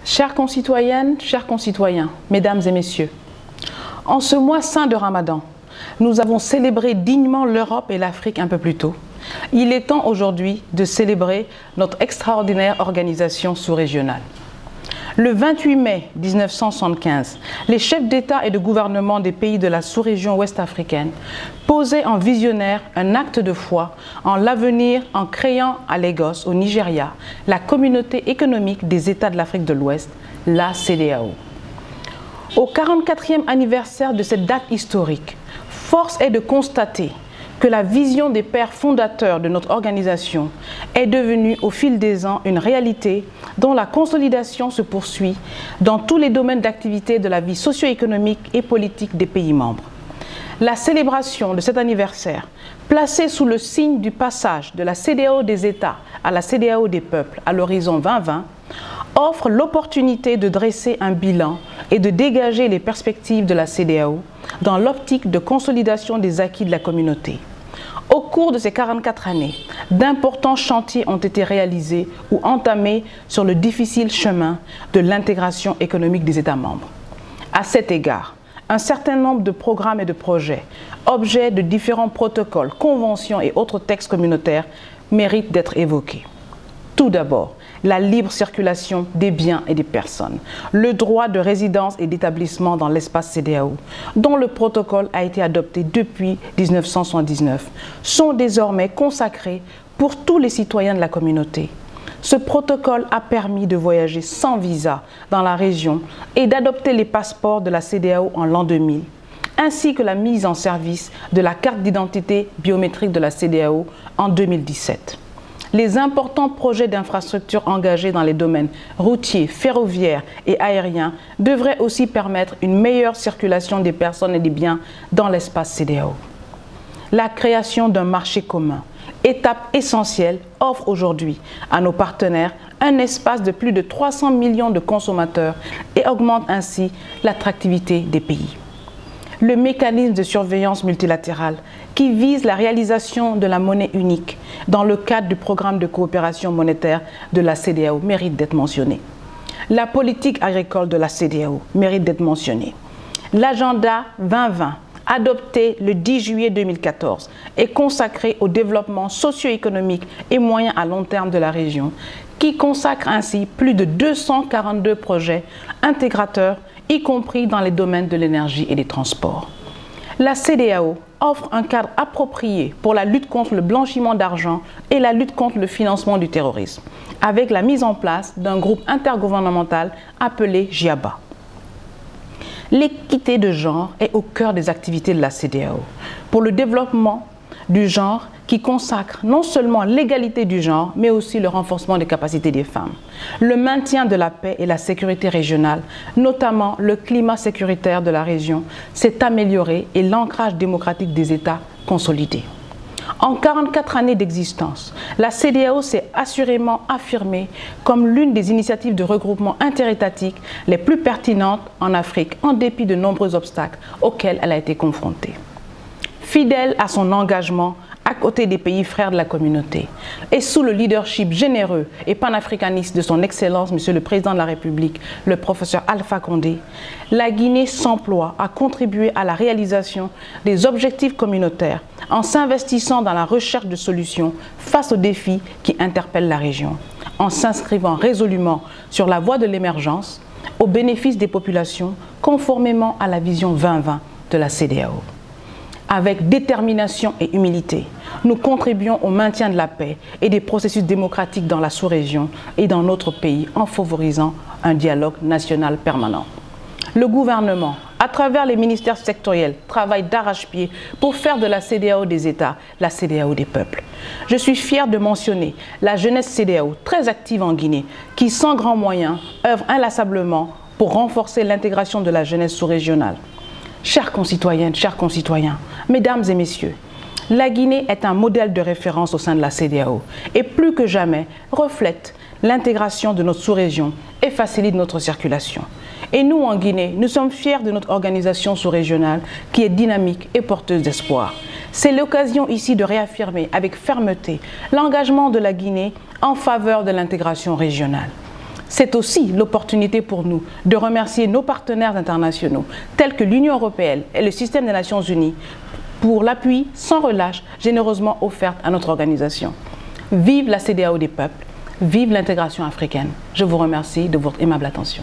Chères concitoyennes, chers concitoyens, mesdames et messieurs, en ce mois saint de Ramadan, nous avons célébré dignement l'Europe et l'Afrique un peu plus tôt. Il est temps aujourd'hui de célébrer notre extraordinaire organisation sous-régionale. Le 28 mai 1975, les chefs d'État et de gouvernement des pays de la sous-région ouest-africaine posaient en visionnaire un acte de foi en l'avenir en créant à Lagos, au Nigeria, la communauté économique des États de l'Afrique de l'Ouest, la CEDEAO. Au 44e anniversaire de cette date historique, force est de constater que la vision des pères fondateurs de notre organisation est devenue au fil des ans une réalité dont la consolidation se poursuit dans tous les domaines d'activité de la vie socio-économique et politique des pays membres. La célébration de cet anniversaire, placée sous le signe du passage de la CEDEAO des États à la CEDEAO des peuples à l'horizon 2020, offre l'opportunité de dresser un bilan et de dégager les perspectives de la CEDEAO dans l'optique de consolidation des acquis de la communauté. Au cours de ces 44 années, d'importants chantiers ont été réalisés ou entamés sur le difficile chemin de l'intégration économique des États membres. À cet égard, un certain nombre de programmes et de projets, objets de différents protocoles, conventions et autres textes communautaires, méritent d'être évoqués. Tout d'abord, la libre circulation des biens et des personnes, le droit de résidence et d'établissement dans l'espace CEDEAO, dont le protocole a été adopté depuis 1979, sont désormais consacrés pour tous les citoyens de la communauté. Ce protocole a permis de voyager sans visa dans la région et d'adopter les passeports de la CEDEAO en l'an 2000, ainsi que la mise en service de la carte d'identité biométrique de la CEDEAO en 2017. Les importants projets d'infrastructures engagés dans les domaines routiers, ferroviaires et aériens devraient aussi permettre une meilleure circulation des personnes et des biens dans l'espace CEDEAO. La création d'un marché commun, étape essentielle, offre aujourd'hui à nos partenaires un espace de plus de 300 millions de consommateurs et augmente ainsi l'attractivité des pays. Le mécanisme de surveillance multilatérale qui vise la réalisation de la monnaie unique dans le cadre du programme de coopération monétaire de la CEDEAO mérite d'être mentionné. La politique agricole de la CEDEAO mérite d'être mentionnée. L'agenda 2020, adopté le 10 juillet 2014, est consacré au développement socio-économique et moyen à long terme de la région, qui consacre ainsi plus de 242 projets intégrateurs, y compris dans les domaines de l'énergie et des transports. La CEDEAO offre un cadre approprié pour la lutte contre le blanchiment d'argent et la lutte contre le financement du terrorisme, avec la mise en place d'un groupe intergouvernemental appelé GIABA. L'équité de genre est au cœur des activités de la CEDEAO pour le développement du genre qui consacre non seulement l'égalité du genre, mais aussi le renforcement des capacités des femmes, le maintien de la paix et la sécurité régionale, notamment le climat sécuritaire de la région, s'est amélioré et l'ancrage démocratique des États consolidé. En 44 années d'existence, la CEDEAO s'est assurément affirmée comme l'une des initiatives de regroupement interétatique les plus pertinentes en Afrique, en dépit de nombreux obstacles auxquels elle a été confrontée. Fidèle à son engagement à côté des pays frères de la communauté et sous le leadership généreux et panafricaniste de son Excellence, Monsieur le Président de la République, le professeur Alpha Condé, la Guinée s'emploie à contribuer à la réalisation des objectifs communautaires en s'investissant dans la recherche de solutions face aux défis qui interpellent la région, en s'inscrivant résolument sur la voie de l'émergence au bénéfice des populations conformément à la vision 2020 de la CEDEAO. Avec détermination et humilité, nous contribuons au maintien de la paix et des processus démocratiques dans la sous-région et dans notre pays en favorisant un dialogue national permanent. Le gouvernement, à travers les ministères sectoriels, travaille d'arrache-pied pour faire de la CEDEAO des États la CEDEAO des peuples. Je suis fier de mentionner la jeunesse CEDEAO, très active en Guinée, qui sans grands moyens œuvre inlassablement pour renforcer l'intégration de la jeunesse sous-régionale. Chères concitoyennes, chers concitoyens, mesdames et messieurs, la Guinée est un modèle de référence au sein de la CEDEAO et plus que jamais reflète l'intégration de notre sous-région et facilite notre circulation. Et nous, en Guinée, nous sommes fiers de notre organisation sous-régionale qui est dynamique et porteuse d'espoir. C'est l'occasion ici de réaffirmer avec fermeté l'engagement de la Guinée en faveur de l'intégration régionale. C'est aussi l'opportunité pour nous de remercier nos partenaires internationaux, tels que l'Union européenne et le système des Nations Unies, pour l'appui sans relâche généreusement offert à notre organisation. Vive la CEDEAO des peuples, vive l'intégration africaine. Je vous remercie de votre aimable attention.